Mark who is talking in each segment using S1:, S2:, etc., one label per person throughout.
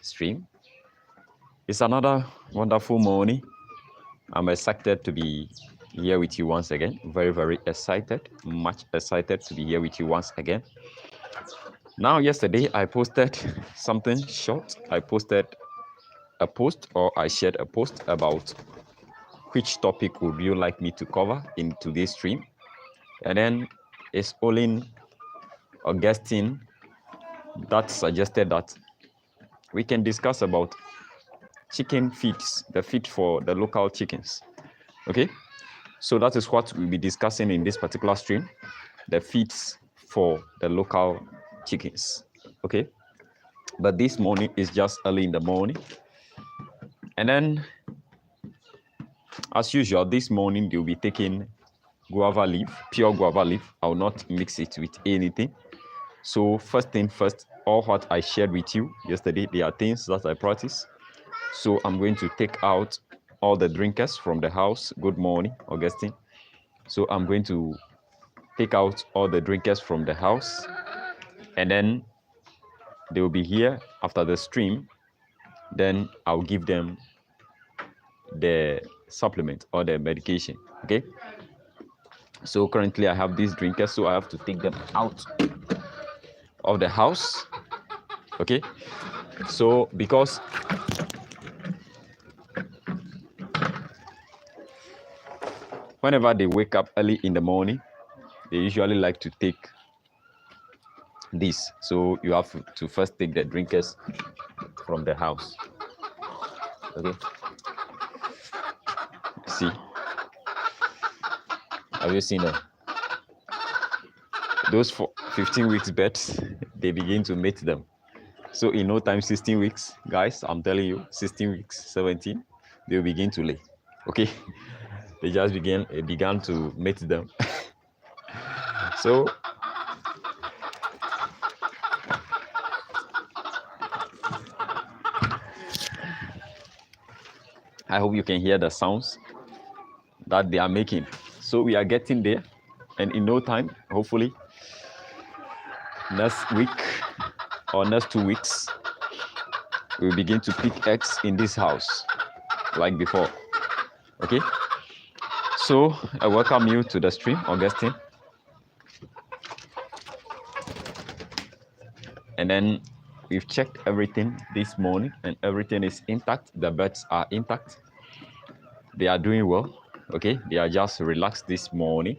S1: stream. It's another wonderful morning. I'm excited to be here with you once again. Very, very excited. Much excited to be here with you once again. Now, yesterday I posted something short. I posted a post, or I shared a post about which topic would you like me to cover in today's stream. And then it's Olin Augustine that suggested that we can discuss about chicken feeds, the feed for the local chickens. Okay, so that is what we'll be discussing in this particular stream, the feeds for the local chickens. Okay, but this morning is just early in the morning, and then as usual this morning they'll be taking guava leaf, pure guava leaf. I will not mix it with anything. So first thing first, all what I shared with you yesterday, they are things that I practice. So I'm going to take out all the drinkers from the house. Good morning, Augustine. So I'm going to take out all the drinkers from the house, and then they will be here after the stream. Then I'll give them the supplement or the medication. Okay. So currently I have these drinkers, so I have to take them out of the house. Okay. So because whenever they wake up early in the morning, they usually like to take this. So you have to first take the drinkers from the house. Okay. See, have you seen them? Those 15 weeks birds, they begin to mate them. So in no time, 16 weeks, guys, I'm telling you, 16 weeks, 17, they'll begin to lay. Okay. They just began to mate them. So I hope you can hear the sounds that they are making. So we are getting there, and in no time, hopefully next week or next 2 weeks, we'll begin to pick eggs in this house like before. Okay, so I welcome you to the stream, Augustine. And then we've checked everything this morning and everything is intact. The birds are intact. They are doing well. Okay, they are just relaxed this morning.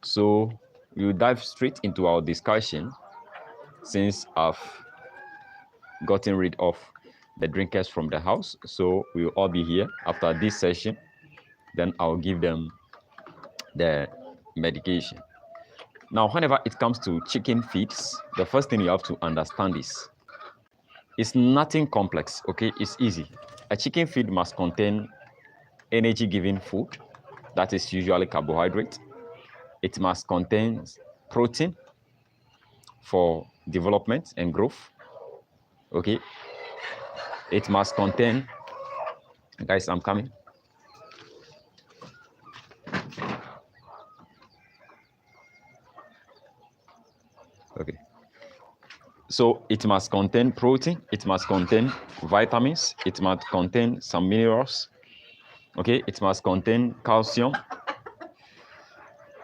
S1: So we'll dive straight into our discussion since I've gotten rid of the drinkers from the house. So we'll all be here after this session. Then I'll give them the medication. Now, whenever it comes to chicken feeds, the first thing you have to understand is it's nothing complex, okay? It's easy. A chicken feed must contain energy-giving food, that is usually carbohydrate. It must contain protein for development and growth, okay? It must contain, guys, I'm coming. Okay. So it must contain protein, it must contain vitamins, it must contain some minerals, okay? It must contain calcium,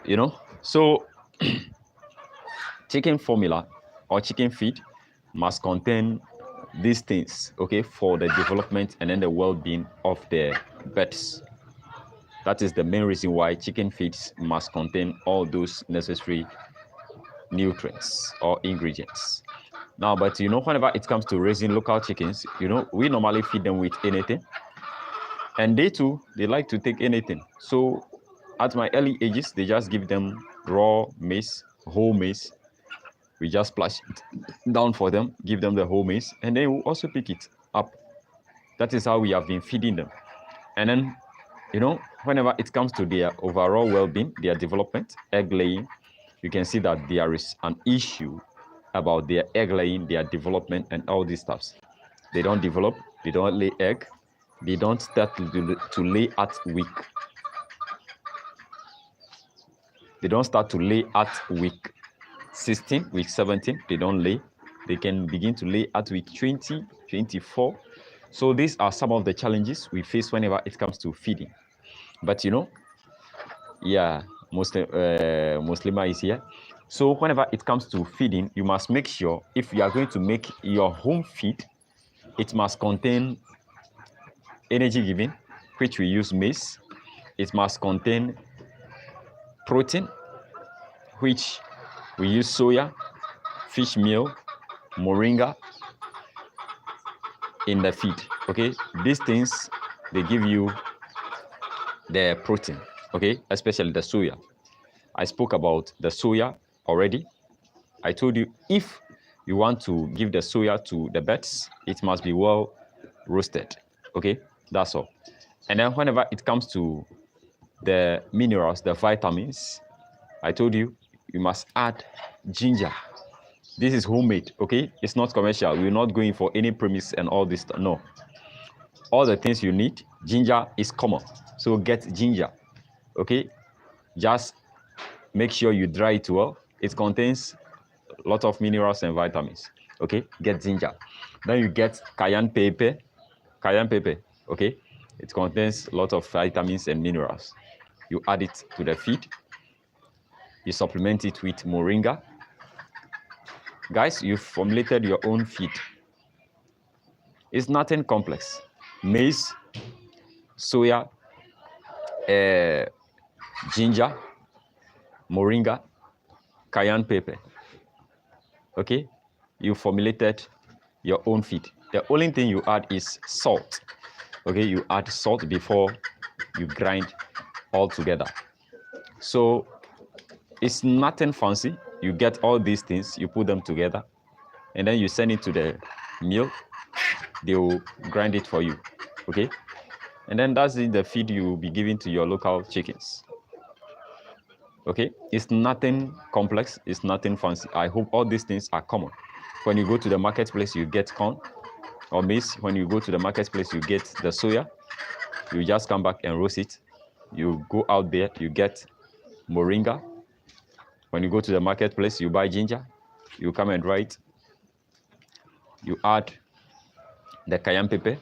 S1: you know? So chicken formula or chicken feed must contain these things, okay, for the development and then the well-being of the birds. That is the main reason why chicken feeds must contain all those necessary nutrients or ingredients. Now, but you know, whenever it comes to raising local chickens, you know, we normally feed them with anything. And they too, they like to take anything. So at my early ages, they just give them raw maize, whole maize. We just splash it down for them, give them the whole maize, and then we'll also pick it up. That is how we have been feeding them. And then, you know, whenever it comes to their overall well-being, their development, egg laying, you can see that there is an issue about their egg laying, their development, and all these stuffs. They don't develop, they don't lay egg, they don't start to lay at week. They don't start to lay at week 16, week 17, they don't lay. They can begin to lay at week 20, 24. So these are some of the challenges we face whenever it comes to feeding. But yeah, Muslima is here. So whenever it comes to feeding, you must make sure if you are going to make your home feed, it must contain energy giving, which we use maize. It must contain protein, which we use soya, fish meal, moringa in the feed. Okay, these things, they give you the protein, okay, especially the soya. I spoke about the soya already. I told you if you want to give the soya to the birds, it must be well roasted. Okay, that's all. And then whenever it comes to the minerals, the vitamins, I told you you must add ginger. This is homemade, okay? It's not commercial. We're not going for any premise and all this. No. All the things you need, ginger is common. So get ginger, okay? Just make sure you dry it well. It contains a lot of minerals and vitamins, okay? Get ginger. Then you get cayenne pepper, okay? It contains a lot of vitamins and minerals. You add it to the feed. You supplement it with moringa. Guys, you've formulated your own feed. It's nothing complex. Maize, soya, ginger, moringa, cayenne pepper. Okay? You formulated your own feed. The only thing you add is salt. Okay? You add salt before you grind all together. So it's nothing fancy. You get all these things, you put them together, and then you send it to the mill. They will grind it for you. Okay? And then that's the feed you will be giving to your local chickens. Okay? It's nothing complex. It's nothing fancy. I hope all these things are common. When you go to the marketplace, you get corn or maize. When you go to the marketplace, you get the soya. You just come back and roast it. You go out there, you get moringa. When you go to the marketplace, you buy ginger. You come and dry it. You add the cayenne pepper,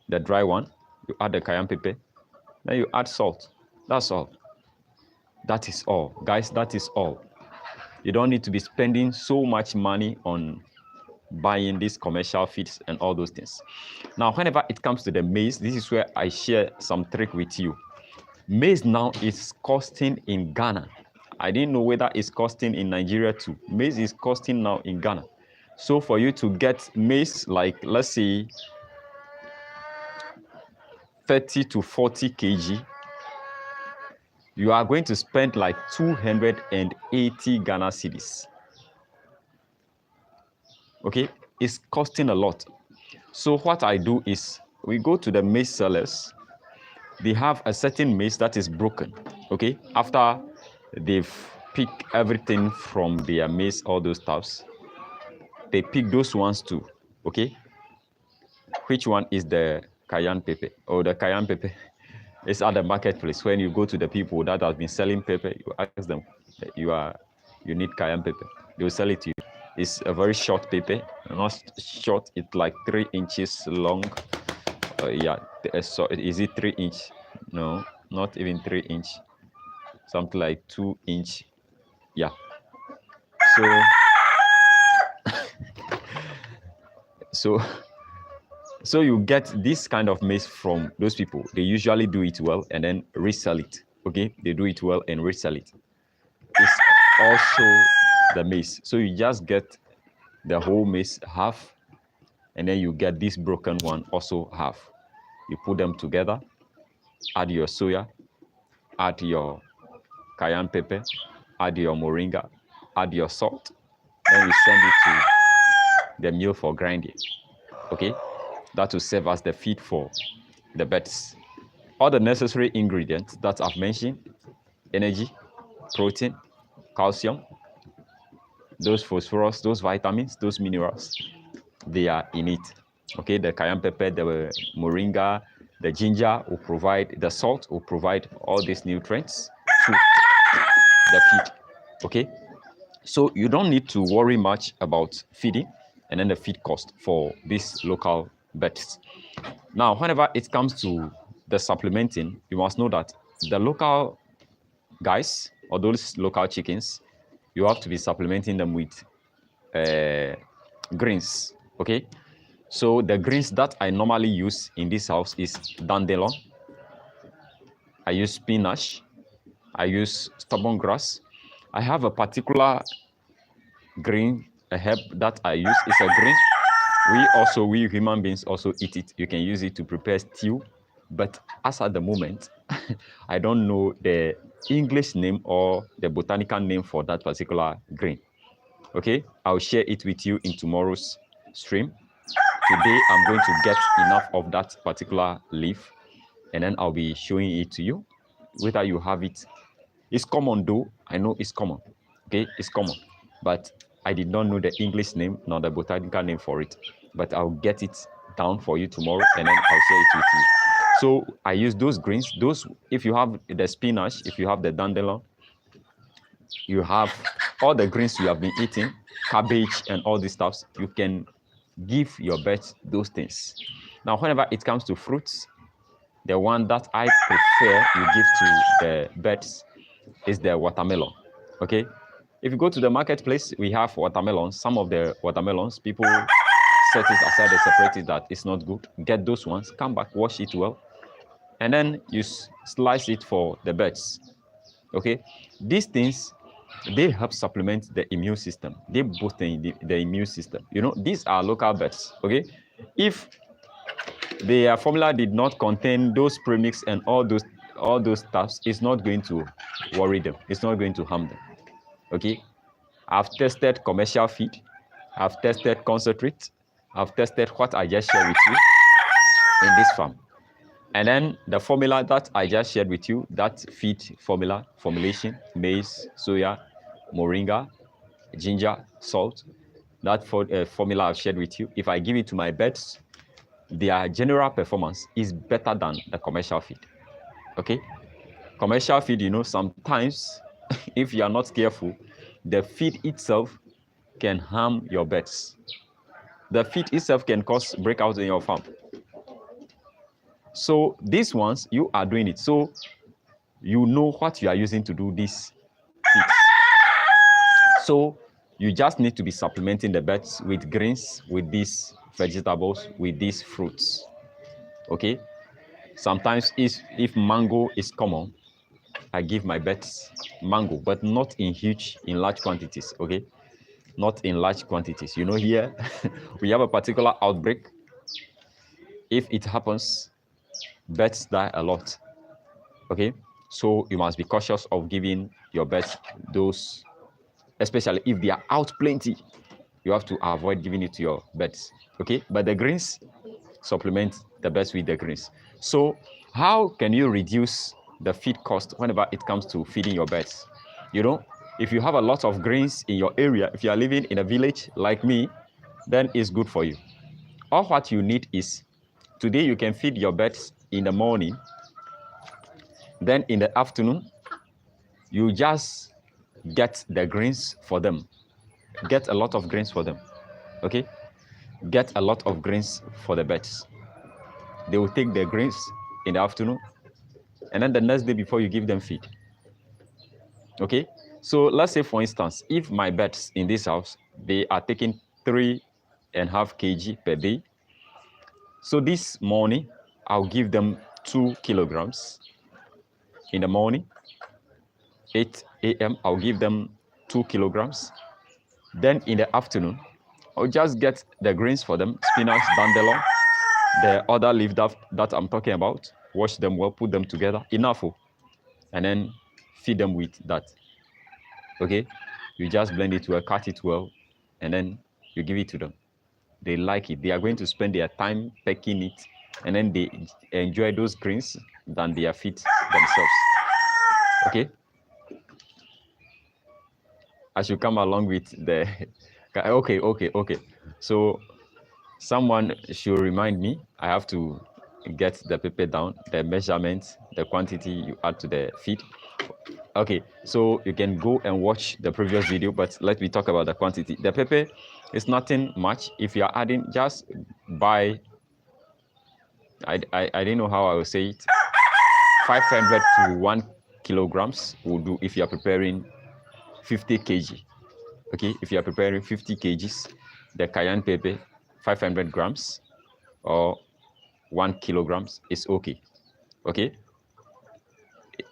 S1: the dry one. You add the cayenne pepper. Then you add salt. That's all. That is all. Guys, that is all. You don't need to be spending so much money on buying these commercial feeds and all those things. Now, whenever it comes to the maize, this is where I share some trick with you. Maize now is costing in Ghana. I didn't know whether it's costing in Nigeria too. Maize is costing now in Ghana. So for you to get maize, like let's say 30 to 40 kg, you are going to spend like 280 Ghana cedis. Okay, it's costing a lot. So what I do is we go to the maize sellers. They have a certain maize that is broken. Okay, after they've picked everything from their maize, all those stuffs, they pick those ones too. Okay, which one is the cayenne pepper? Or the cayenne pepper is at the marketplace. When you go to the people that have been selling pepper, you ask them, you need cayenne pepper. They will sell it to you. It's a very short pepper, not short. It's like 3 inches long. Yeah, so is it 3 inch? No, not even 3 inch. Something like 2 inch. Yeah. So you get this kind of maize from those people. They usually do it well and then resell it. Okay, they do it well and resell it. It's also the maize. So you just get the whole maize half, and then you get this broken one also half. You put them together, add your soya, add your cayenne pepper, add your moringa, add your salt, then you send it to the mill for grinding. Okay, that will serve as the feed for the birds. All the necessary ingredients that I've mentioned: energy, protein, calcium, those phosphorus, those vitamins, those minerals, they are in it. Okay, the cayenne pepper, the moringa, the ginger will provide, the salt will provide all these nutrients to the feed. Okay, so you don't need to worry much about feeding and then the feed cost for these local birds. Now, whenever it comes to the supplementing, you must know that the local guys or those local chickens, you have to be supplementing them with greens, okay? So the greens that I normally use in this house is dandelion, I use spinach, I use stubborn grass. I have a particular green, a herb that I use. It's a green. We human beings also eat it. You can use it to prepare stew. But as at the moment, I don't know the English name or the botanical name for that particular green. Okay, I'll share it with you in tomorrow's stream. Today, I'm going to get enough of that particular leaf, and then I'll be showing it to you, whether you have it. It's common though, I know it's common, okay, it's common, but I did not know the English name nor the botanical name for it, but I'll get it down for you tomorrow, and then I'll share it with you. So I use those greens, if you have the spinach, if you have the dandelion, you have all the greens you have been eating, cabbage and all these stuffs, you can give your birds those things. Now, whenever it comes to fruits, the one that I prefer you give to the birds is the watermelon, okay? If you go to the marketplace, we have watermelons. Some of the watermelons, people set it aside, they separate it, that it's not good. Get those ones, come back, wash it well, and then you slice it for the birds, okay? These things, they help supplement the immune system. They boost the immune system. You know, these are local birds, okay? If their formula did not contain those premix and all those stuffs, it's not going to worry them. It's not going to harm them, okay? I've tested commercial feed. I've tested concentrate. I've tested what I just shared with you in this farm. And then the formula that I just shared with you, that feed formulation, maize, soya, moringa, ginger, salt, that formula I've shared with you, if I give it to my birds, their general performance is better than the commercial feed, okay? Commercial feed, you know, sometimes if you are not careful, the feed itself can harm your birds. The feed itself can cause breakouts in your farm. So these ones, you are doing it. So you know what you are using to do these feeds. So you just need to be supplementing the birds with greens, with these vegetables, with these fruits, okay? Sometimes if mango is common, I give my birds mango, but not in large quantities, okay? Not in large quantities. You know, here we have a particular outbreak. If it happens, birds die a lot, okay? So you must be cautious of giving your birds those, especially if they are out plenty. You have to avoid giving it to your birds, okay? But the greens, supplement the birds with the greens. So how can you reduce the feed cost whenever it comes to feeding your birds? You know, if you have a lot of greens in your area, if you are living in a village like me, then it's good for you. All what you need is, today you can feed your birds in the morning, then in the afternoon, you just get the greens for them. Get a lot of greens for them, okay? Get a lot of greens for the birds. They will take the greens in the afternoon, and then the next day before you give them feed, okay? So let's say, for instance, if my birds in this house, they are taking 3.5 kg per day. So this morning, I'll give them 2 kilograms in the morning. 8 a.m., I'll give them 2 kilograms. Then in the afternoon, I'll just get the greens for them, spinach, dandelion, the other leaf that I'm talking about, wash them well, put them together, enough, and then feed them with that, okay? You just blend it well, cut it well, and then you give it to them. They like it. They are going to spend their time pecking it, and then they enjoy those greens than their feed themselves, okay? I should come along with the, okay. So someone should remind me. I have to get the paper down, the measurements, the quantity you add to the feed. Okay, so you can go and watch the previous video, but let me talk about the quantity. The pepper is nothing much. If you are adding, just buy, I didn't know how I will say it, 500 to 1 kilograms will do if you are preparing 50 kg. Okay, if you are preparing 50 kgs, the cayenne pepper, 500 grams or 1 kilograms is okay. Okay,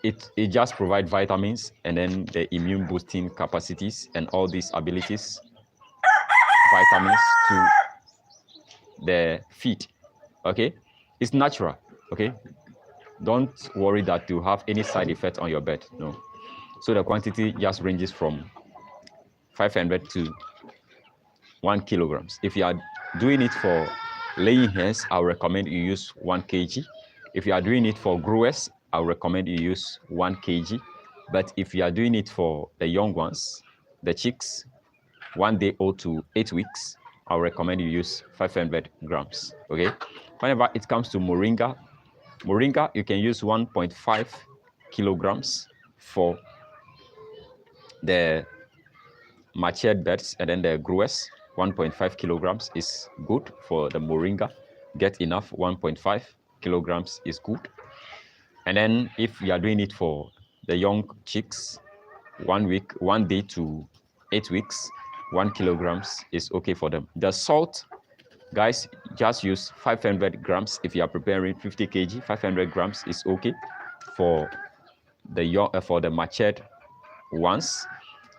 S1: it just provides vitamins and then the immune boosting capacities and all these abilities, vitamins to the feed. Okay, it's natural. Okay, don't worry that you have any side effect on your bed. No, so the quantity just ranges from 500 to 1 kilograms. If you are doing it for laying hens, I recommend you use 1 kg. If you are doing it for growers, I recommend you use 1 kg. But if you are doing it for the young ones, the chicks, 1 day old to 8 weeks, I recommend you use 500 grams. Okay. Whenever it comes to moringa, you can use 1.5 kilograms for the matured birds, and then the growers, 1.5 kilograms is good for the moringa. Get enough, 1.5 kilograms is good. And then if you are doing it for the young chicks, 1 day to 8 weeks, 1 kilograms is okay for them. The salt, guys, just use 500 grams. If you are preparing 50 kg, 500 grams is okay for the young, for the matured ones.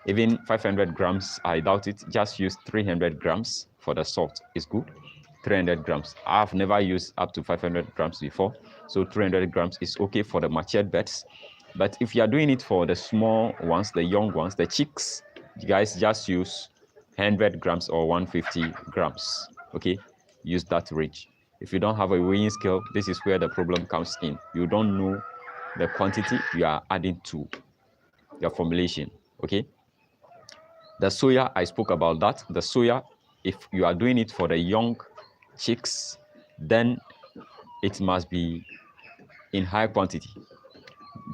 S1: Even 500 grams, I doubt it. Just use 300 grams for the salt. It's good. 300 grams. I've never used up to 500 grams before. So 300 grams is okay for the matured birds. But if you are doing it for the small ones, the young ones, the chicks, you guys just use 100 grams or 150 grams. Okay? Use that range. If you don't have a weighing scale, this is where the problem comes in. You don't know the quantity you are adding to your formulation. Okay? The soya, I spoke about that. The soya, if you are doing it for the young chicks, then it must be in high quantity.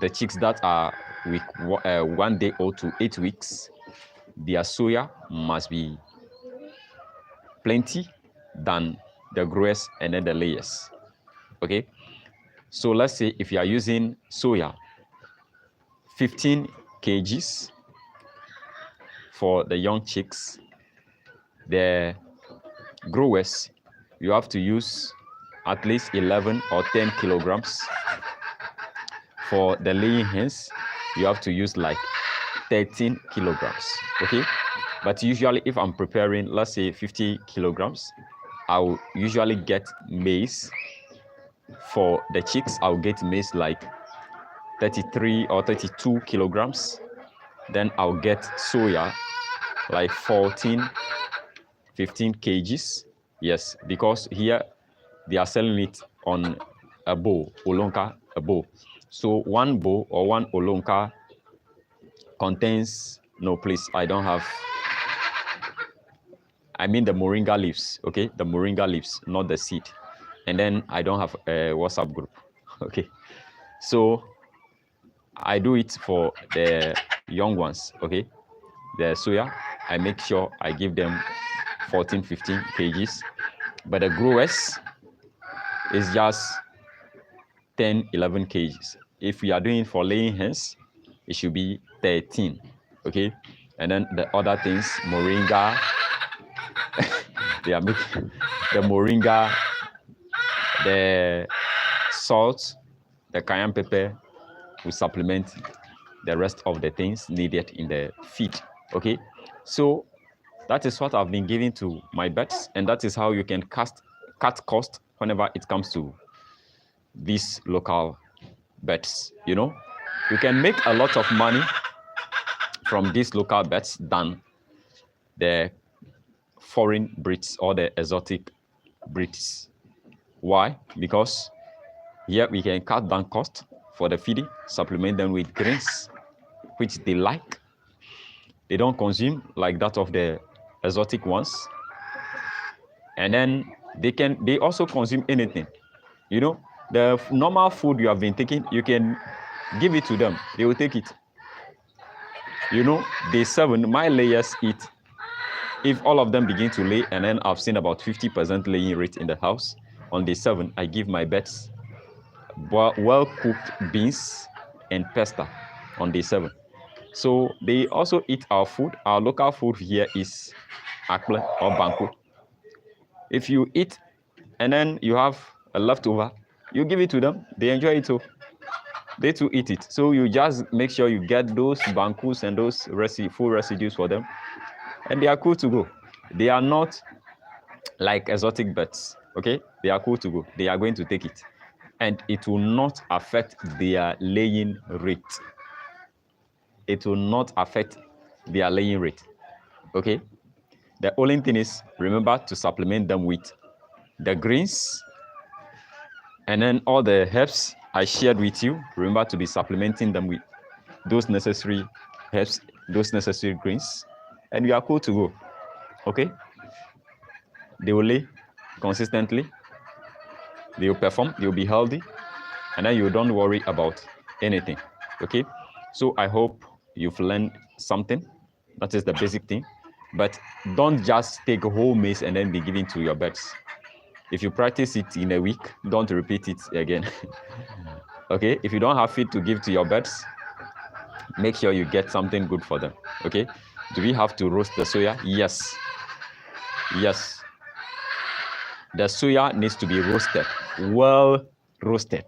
S1: The chicks that are week 1 day old to 8 weeks, their soya must be plenty than the growers and then the layers. Okay, so let's say if you are using soya 15 kgs for the young chicks, the growers, you have to use at least 11 or 10 kilograms. For the laying hens, you have to use like 13 kilograms. Okay, but usually if I'm preparing, let's say 50 kilograms, I'll usually get maize. For the chicks, I'll get maize like 33 or 32 kilograms. Then I'll get soya like 14, 15 kgs. Yes, because here they are selling it on a bowl, olonka, a bowl. So 1 bowl or 1 olonka contains, no please, I don't have, I mean the moringa leaves, okay? The moringa leaves, not the seed. And then I don't have a WhatsApp group, okay? So I do it for the young ones, okay? The soya, I make sure I give them 14, 15 kgs. But the growers is just 10, 11 kgs. If we are doing for laying hens, it should be 13, okay? And then the other things, moringa, they are making the moringa, the salt, the cayenne pepper, we supplement the rest of the things needed in the feed, okay? So that is what I've been giving to my birds, and that is how you can cut cost whenever it comes to these local birds. You know, you can make a lot of money from these local birds than the foreign breeds or the exotic breeds. Why? Because here we can cut down cost for the feeding, supplement them with grains, which they like. They don't consume like that of the exotic ones. And then they also consume anything. You know, the normal food you have been taking, you can give it to them. They will take it. You know, day 7, my layers eat. If all of them begin to lay, and then I've seen about 50% laying rate in the house, on day 7, I give my birds well-cooked beans and pasta on day 7. So they also eat our food. Our local food here is akple or banku. If you eat and then you have a leftover, you give it to them. They enjoy it too. They too eat it. So you just make sure you get those bankus and those food residues for them, and they are cool to go. They are not like exotic birds, okay? They are cool to go. They are going to take it, and it will not affect their laying rate. It will not affect their laying rate, okay? The only thing is, remember to supplement them with the greens, and then all the herbs I shared with you, remember to be supplementing them with those necessary herbs, those necessary greens, and you are cool to go, okay? They will lay consistently, they will perform, they will be healthy, and then you don't worry about anything, okay? So I hope you've learned something. That is the basic thing. But don't just take a whole maize and then be giving to your birds. If you practice it in a week, don't repeat it again. Okay? If you don't have feed to give to your birds, make sure you get something good for them. Okay? Do we have to roast the soya? Yes. Yes. The soya needs to be roasted. Well roasted.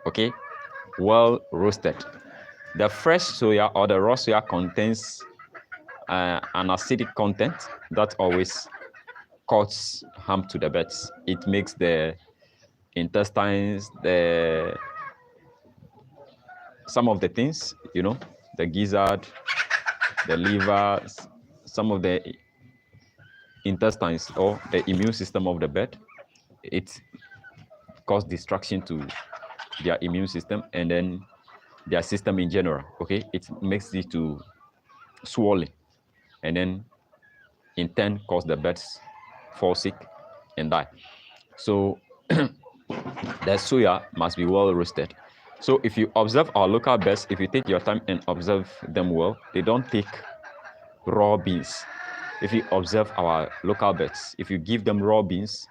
S1: Okay? Well roasted. The fresh soya or the raw soya contains an acidic content that always cause harm to the birds. It makes the intestines, some of the things, you know, the gizzard, the liver, some of the intestines or the immune system of the bird, it causes destruction to their immune system and then their system in general. Okay, it makes it to swollen and then in turn cause the birds fall sick and die. So the soya must be well roasted. So if you observe our local birds, if you take your time and observe them well, they don't take raw beans. If you observe our local birds, if you give them raw beans,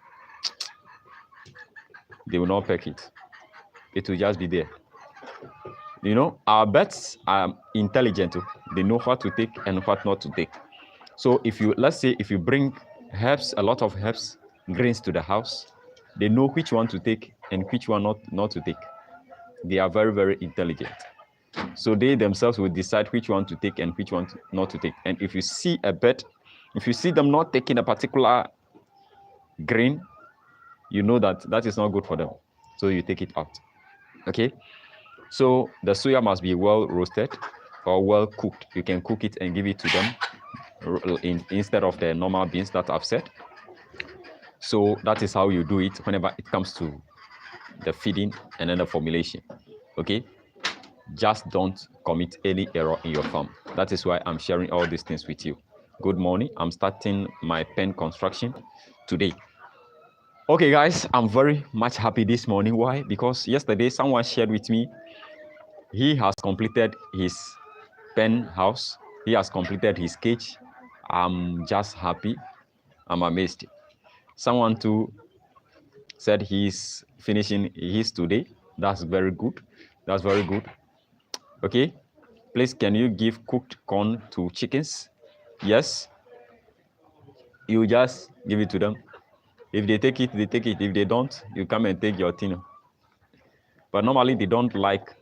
S1: they will not peck it. It will just be there. You know, our birds are intelligent. They know what to take and what not to take. So if you, let's say, if you bring herbs, a lot of herbs, greens to the house, they know which one to take and which one not to take. They are very, very intelligent. So they themselves will decide which one to take and which one not to take. And if you see a bird, if you see them not taking a particular grain, you know that that is not good for them. So you take it out. Okay? So the soya must be well roasted or well cooked. You can cook it and give it to them instead of the normal beans that I've said. So that is how you do it whenever it comes to the feeding and then the formulation. Okay? Just don't commit any error in your farm. That is why I'm sharing all these things with you. Good morning. I'm starting my pen construction today. Okay, guys, I'm very much happy this morning. Why? Because yesterday someone shared with me he has completed his pen house. He has completed his cage. I'm just happy. I'm amazed. Someone too said he's finishing his today. That's very good. That's very good. Okay. Please, can you give cooked corn to chickens? Yes. You just give it to them. If they take it, they take it. If they don't, you come and take your tin. But normally they don't like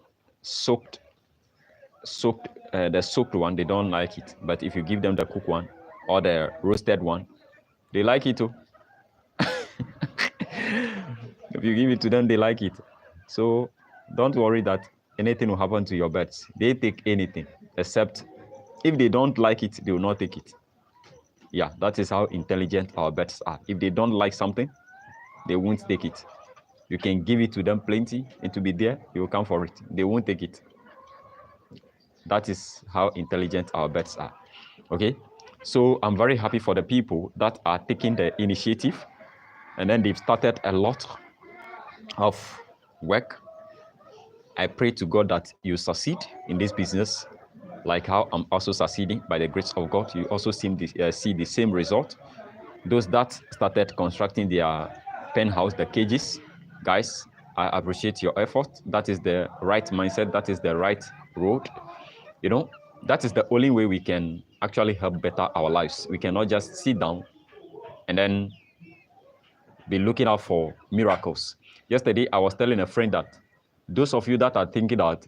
S1: the soaked one. They don't like it. But if you give them the cooked one or the roasted one, they like it too. If you give it to them, they like it. So don't worry that anything will happen to your birds. They take anything, except if they don't like it, they will not take it. Yeah, that is how intelligent our birds are. If they don't like something, they won't take it. You can give it to them plenty, it will be there, they will come for it. They won't take it. That is how intelligent our birds are. Okay? So I'm very happy for the people that are taking the initiative, and then they've started a lot of work. I pray to God that you succeed in this business like how I'm also succeeding by the grace of God. You also see the same result. Those that started constructing their penthouse, the cages, guys, I appreciate your effort. That is the right mindset. That is the right road. You know, that is the only way we can actually help better our lives. We cannot just sit down and then be looking out for miracles. Yesterday, I was telling a friend that those of you that are thinking that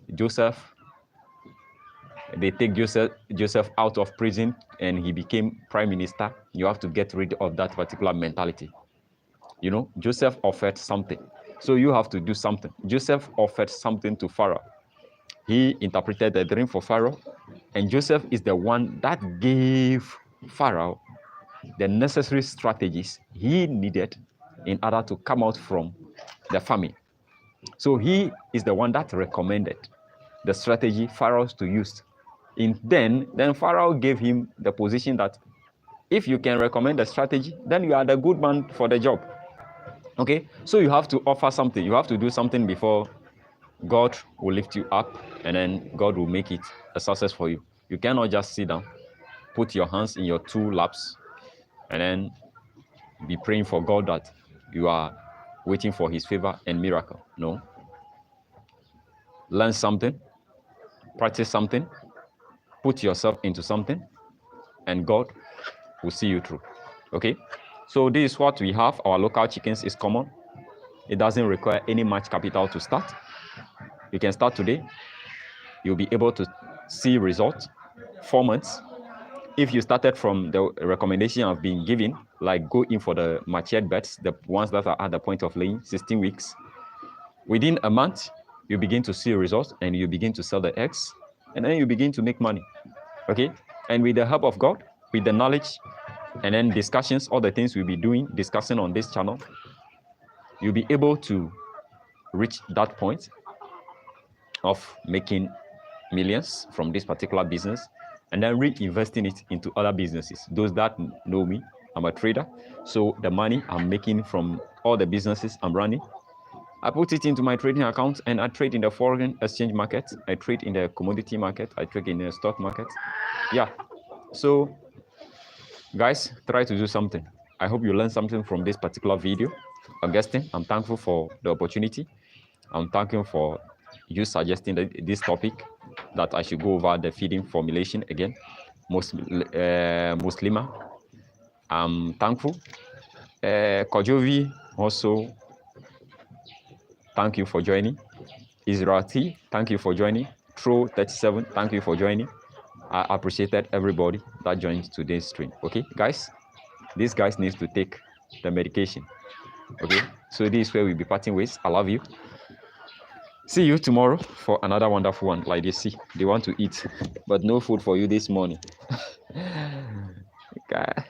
S1: they take Joseph out of prison and he became prime minister, you have to get rid of that particular mentality. You know, Joseph offered something. So you have to do something. Joseph offered something to Pharaoh. He interpreted the dream for Pharaoh, and Joseph is the one that gave Pharaoh the necessary strategies he needed in order to come out from the famine. So he is the one that recommended the strategy Pharaoh to use. Then Pharaoh gave him the position that if you can recommend the strategy, then you are the good man for the job. Okay, so you have to offer something. You have to do something before God will lift you up, and then God will make it a success for you. You cannot just sit down, put your hands in your two laps, and then be praying for God that you are waiting for his favor and miracle. No. Learn something, practice something, put yourself into something, and God will see you through. Okay? So this is what we have. Our local chickens is common. It doesn't require any much capital to start. You can start today. You'll be able to see results 4 months. If you started from the recommendation I've been given, like go in for the matured birds, the ones that are at the point of laying, 16 weeks, within a month, you begin to see results and you begin to sell the eggs, and then you begin to make money. Okay? And with the help of God, with the knowledge, and then discussions, all the things we'll be doing, discussing on this channel, you'll be able to reach that point of making millions from this particular business and then reinvesting it into other businesses. Those that know me, I'm a trader. So the money I'm making from all the businesses I'm running, I put it into my trading account and I trade in the foreign exchange market. I trade in the commodity market. I trade in the stock market. Yeah. So guys, try to do something. I hope you learned something from this particular video. Augustine, I'm thankful for the opportunity. I'm thankful for you suggesting this topic that I should go over the feeding formulation again. Muslima, I'm thankful. Kojovi, also, thank you for joining. Israel T, thank you for joining. Tro 37, thank you for joining. I appreciated everybody that joined today's stream. Okay, guys, these guys need to take the medication. Okay, so this is where we'll be parting ways. I love you. See you tomorrow for another wonderful one like this. See, they want to eat, but no food for you this morning. God.